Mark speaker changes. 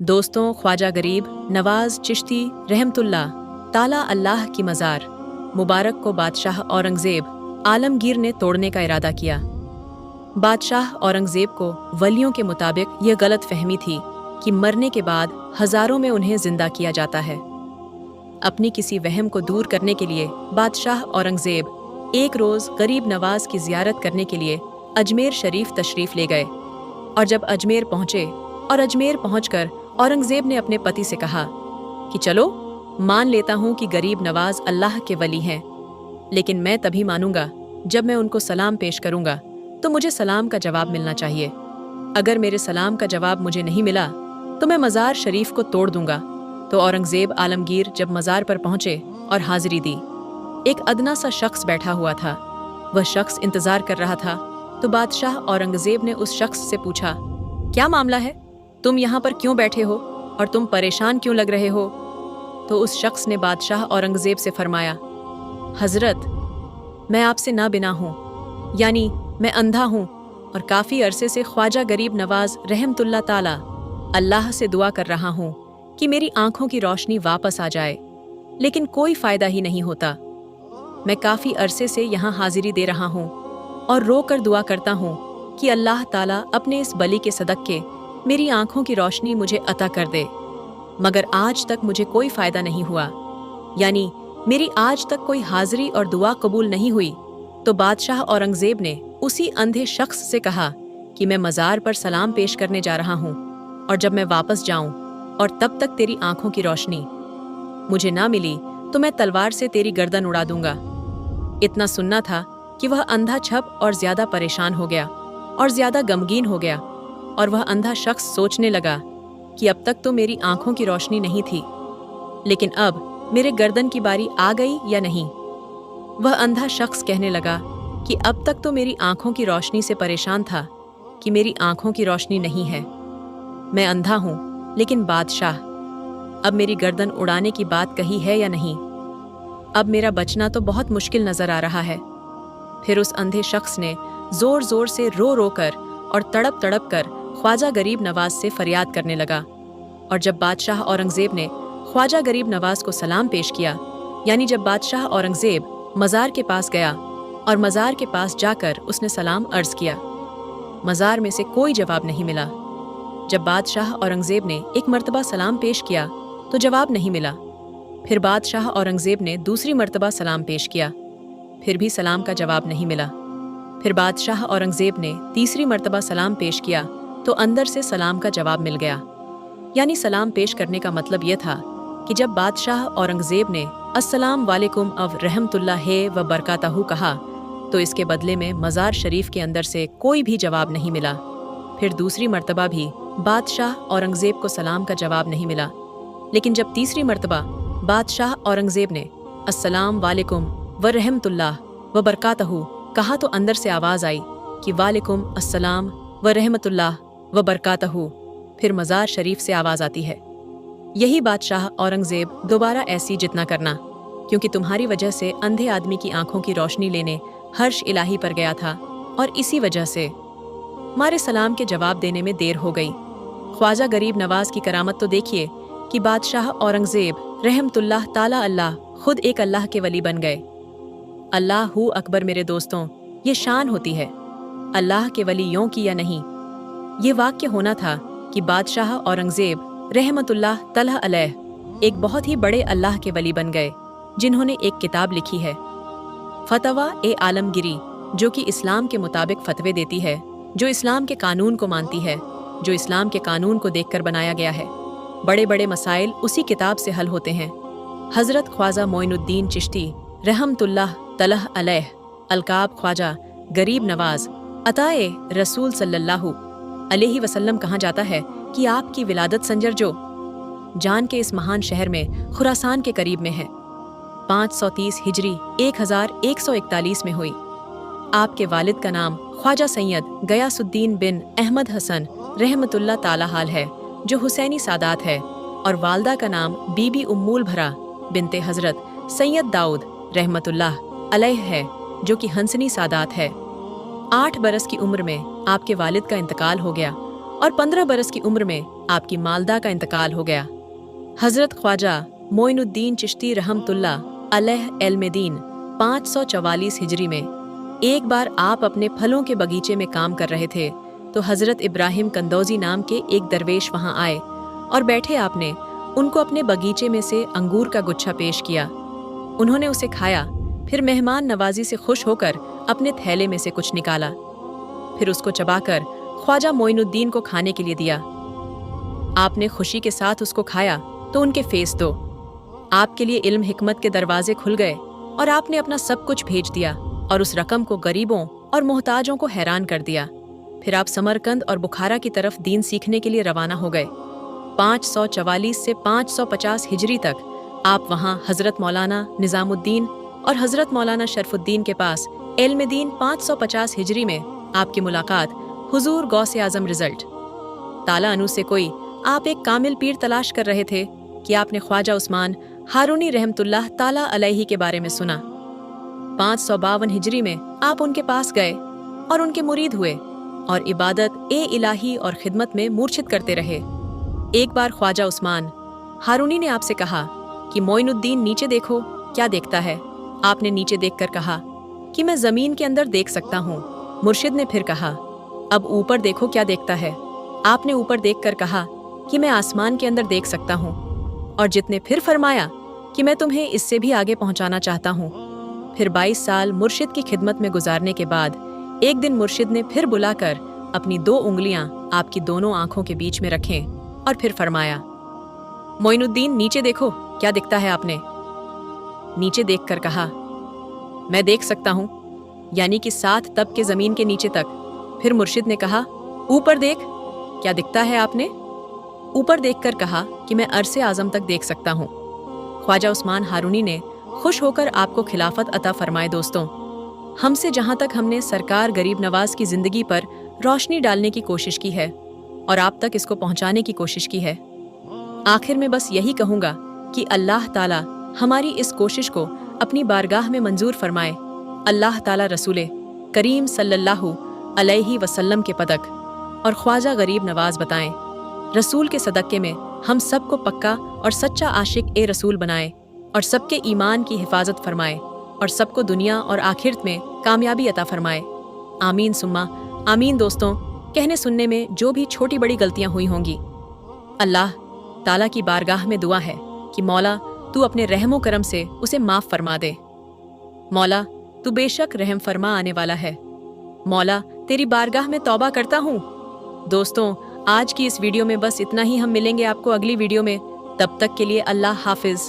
Speaker 1: दोस्तों, ख्वाजा गरीब नवाज चिश्ती रहमतुल्लाह ताला अल्लाह की मज़ार मुबारक को बादशाह औरंगज़ेब आलमगीर ने तोड़ने का इरादा किया। बादशाह औरंगज़ेब को वलियों के मुताबिक यह गलत फहमी थी कि मरने के बाद हज़ारों में उन्हें जिंदा किया जाता है। अपनी किसी वहम को दूर करने के लिए बादशाह औरंगज़ेब एक रोज़ गरीब नवाज की ज़ियारत करने के लिए अजमेर शरीफ तशरीफ़ ले गए और जब अजमेर पहुँचे और अजमेर पहुँचकर औरंगज़ेब ने अपने पति से कहा कि चलो, मान लेता हूँ कि गरीब नवाज अल्लाह के वली हैं, लेकिन मैं तभी मानूंगा जब मैं उनको सलाम पेश करूंगा तो मुझे सलाम का जवाब मिलना चाहिए। अगर मेरे सलाम का जवाब मुझे नहीं मिला तो मैं मज़ार शरीफ को तोड़ दूंगा। तो औरंगज़ेब आलमगीर जब मज़ार पर पहुंचे और हाजिरी दी, एक अदना सा शख्स बैठा हुआ था। वह शख्स इंतज़ार कर रहा था। तो बादशाह औरंगज़ेब ने उस शख्स से पूछा, क्या मामला है? तुम यहाँ पर क्यों बैठे हो और तुम परेशान क्यों लग रहे हो? तो उस शख्स ने बादशाह औरंगज़ेब से फरमाया, हज़रत, मैं आपसे नाबिना हूँ, यानी मैं अंधा हूँ और काफ़ी अरसे से ख्वाजा गरीब नवाज रहमतुल्लाह ताला अल्लाह से दुआ कर रहा हूँ कि मेरी आंखों की रोशनी वापस आ जाए, लेकिन कोई फ़ायदा ही नहीं होता। मैं काफ़ी अरसे से यहाँ हाजिरी दे रहा हूँ और रो कर दुआ करता हूँ कि अल्लाह ताला अपने इस बली के सदक़े मेरी आंखों की रोशनी मुझे अता कर दे, मगर आज तक मुझे कोई फ़ायदा नहीं हुआ, यानी मेरी आज तक कोई हाजिरी और दुआ कबूल नहीं हुई। तो बादशाह औरंगज़ेब ने उसी अंधे शख्स से कहा कि मैं मज़ार पर सलाम पेश करने जा रहा हूँ और जब मैं वापस जाऊँ और तब तक तेरी आंखों की रोशनी मुझे ना मिली तो मैं तलवार से तेरी गर्दन उड़ा दूंगा। इतना सुनना था कि वह अंधा छप और ज़्यादा परेशान हो गया और ज़्यादा गमगीन हो गया और वह अंधा शख्स सोचने लगा कि अब तक तो मेरी आंखों की रोशनी नहीं थी, लेकिन अब मेरे गर्दन की बारी आ गई या नहीं। वह अंधा शख्स कहने लगा कि अब तक तो मेरी आंखों की रोशनी से परेशान था कि मेरी आंखों की रोशनी नहीं है। मैं अंधा हूँ, लेकिन बादशाह, अब मेरी गर्दन उड़ाने की बात कही है या नहीं? अब मेरा बचना तो बहुत मुश्किल नज़र आ रहा है। फिर उस अंधे शख्स ने ज़ोर ज़ोर से रो रो कर और तड़प तड़प कर ख्वाजा गरीब नवाज से फरियाद करने लगा। और जब बादशाह औरंगज़ेब ने ख्वाजा गरीब नवाज को सलाम पेश किया, यानी जब बादशाह औरंगज़ेब मज़ार के पास गया और मज़ार के पास जाकर उसने सलाम अर्ज़ किया, मज़ार में से कोई जवाब नहीं मिला। जब बादशाह औरंगज़ेब ने एक मर्तबा सलाम पेश किया तो जवाब नहीं मिला। फिर बादशाह औरंगज़ेब ने दूसरी मर्तबा सलाम पेश किया, फिर भी सलाम का जवाब नहीं मिला। फिर बादशाह औरंगज़ेब ने तीसरी मर्तबा सलाम पेश किया तो अंदर से सलाम का जवाब मिल गया। यानी सलाम पेश करने का मतलब यह था कि जब बादशाह औरंगज़ेब ने अस्सलाम वालेकुम अव रहमतुल्लाह व बरकातहू कहा तो इसके बदले में मज़ार शरीफ के अंदर से कोई भी जवाब नहीं मिला। फिर दूसरी मर्तबा भी बादशाह औरंगज़ेब को सलाम का जवाब नहीं मिला, लेकिन जब तीसरी मर्तबा बादशाह औरंगज़ेब ने अस्सलाम वालेकुम व रहमतुल्लाह व बरकातहू कहा तो अंदर से आवाज़ आई कि वालेकुम अस्सलाम व रहमतुल्लाह व बरकातहू। फिर मज़ार शरीफ से आवाज़ आती है, यही बादशाह औरंगज़ेब दोबारा ऐसी जितना करना, क्योंकि तुम्हारी वजह से अंधे आदमी की आंखों की रोशनी लेने हर्ष इलाही पर गया था और इसी वजह से हमारे सलाम के जवाब देने में देर हो गई। ख्वाजा गरीब नवाज की करामत तो देखिए कि बादशाह औरंगज़ेब रहमतुल्लाह ताला अल्लाह खुद एक अल्लाह के वली बन गए। अल्लाहू अकबर मेरे दोस्तों, ये शान होती है अल्लाह के वलियों की या नहीं। ये वाक्य होना था कि बादशाह औरंगज़ेब रहमतुल्लाह ताला अलैह एक बहुत ही बड़े अल्लाह के वली बन गए, जिन्होंने एक किताब लिखी है फतवा ए आलमगिरी, जो कि इस्लाम के मुताबिक फतवे देती है, जो इस्लाम के कानून को मानती है, जो इस्लाम के कानून को देखकर बनाया गया है। बड़े बड़े मसाइल उसी किताब से हल होते हैं। हज़रत ख्वाजा मोइनुद्दीन चिश्ती रहमतुल्लाह ताला अलैह अलकाब ख्वाजा गरीब नवाज अताए रसूल सल्लल्लाहु अलैहि वसल्लम कहा जाता है कि आपकी विलादत संजर जो जान के इस महान शहर में खुरासान के करीब में है 530 हिजरी 1141 में हुई। आपके वालिद का नाम ख्वाजा सैयद गयासुद्दीन बिन अहमद हसन रहमतुल्लाह ताला हाल है, जो हुसैनी सादात है, और वालदा का नाम बीबी उम्मुल भरा बिनते हज़रत सैयद दाऊद रहमतुल्लाह अलैह है, जो कि हंसनी सादात है। 8 बरस की उम्र में आपके वालिद का इंतकाल हो गया और 15 बरस की उम्र में आपकी मालदा का इंतकाल हो गया। हज़रत ख्वाजा मोइनुद्दीन चिश्ती रहमतुल्लाह अलैह एल-मेदीन 544 हिजरी में एक बार आप अपने फलों के बगीचे में काम कर रहे थे तो हज़रत इब्राहिम कंदौजी नाम के एक दरवेश वहां आए और बैठे आपने उनको अपने बगीचे में से अंगूर का गुच्छा पेश किया। उन्होंने उसे खाया, फिर मेहमान नवाजी से खुश होकर अपने थैले में से कुछ निकाला, फिर उसको चबाकर ख्वाजा मोइनुद्दीन को खाने के लिए दिया। आपने खुशी के साथ उसको खाया तो उनके फेस दो। आपके लिए इल्म हिकमत के दरवाजे खुल गए और आपने अपना सब कुछ भेज दिया और उस रकम को गरीबों और मोहताजों को हैरान कर दिया। फिर आप समरकंद और बुखारा की तरफ दीन सीखने के लिए रवाना हो गए। 544 से 550 हिजरी तक आप वहाँ हज़रत मौलाना निज़ामुद्दीन और हज़रत मौलाना शरफुद्दीन के पास एल-मेदीन 550 हिजरी में आपकी मुलाकात हुजूर गौसे आज़म रिजल्ट ताला अनु से कोई आप एक कामिल पीर तलाश कर रहे थे कि आपने ख्वाजा उस्मान हारूनी रहमतुल्लाह ताला अलैहि के बारे में सुना। 552 हिजरी में आप उनके पास गए और उनके मुरीद हुए और इबादत ए इलाही और खिदमत में मूर्छित करते रहे। एक बार ख्वाजा उस्मान हारूनी ने आपसे कहा कि मोइनुद्दीन नीचे देखो क्या देखता है। आपने नीचे देखकर कहा कि मैं जमीन के अंदर देख सकता हूँ। मुर्शिद ने फिर कहा अब ऊपर देखो क्या देखता है। आपने ऊपर देखकर कहा कि मैं आसमान के अंदर देख सकता हूँ। और जितने फिर फरमाया कि मैं तुम्हें इससे भी आगे पहुँचाना चाहता हूँ। फिर 22 साल मुर्शिद की खिदमत में गुजारने के बाद एक दिन मुर्शिद ने फिर बुलाकर अपनी 2 उंगलियां आपकी दोनों आंखों के बीच में रखें और फिर फरमाया मोइनुद्दीन नीचे देखो क्या दिखता है। आपने नीचे देखकर कहा मैं देख सकता हूँ, यानी कि 7 तब के जमीन के नीचे तक। फिर मुर्शिद ने कहा ऊपर देख क्या दिखता है। आपने ऊपर देखकर कहा कि मैं अरसे आज़म तक देख सकता हूँ। ख्वाजा उस्मान हारूनी ने खुश होकर आपको खिलाफत अता फरमाए। दोस्तों, हमसे जहाँ तक हमने सरकार गरीब नवाज की ज़िंदगी पर रोशनी डालने की कोशिश की है और आप तक इसको पहुँचाने की कोशिश की है, आखिर में बस यही कहूँगा कि अल्लाह ताला हमारी इस कोशिश को अपनी बारगाह में मंजूर फरमाए। अल्लाह ताला रसूले करीम सल्लल्लाहु अलैहि वसल्लम के पदक और ख्वाजा गरीब नवाज बताएं। रसूल के सदक़े में हम सबको पक्का और सच्चा आशिक ए रसूल बनाए और सबके ईमान की हिफाजत फरमाए और सबको दुनिया और आखिरत में कामयाबी अता फरमाए। आमीन सुम्मा आमीन। दोस्तों, कहने सुनने में जो भी छोटी बड़ी गलतियां हुई होंगी, अल्लाह ताला की बारगाह में दुआ है कि मौला तू अपने रहमो करम से उसे माफ़ फरमा दे। मौला तू बेशक रहम फरमा आने वाला है। मौला तेरी बारगाह में तौबा करता हूँ। दोस्तों, आज की इस वीडियो में बस इतना ही। हम मिलेंगे आपको अगली वीडियो में। तब तक के लिए अल्लाह हाफिज़।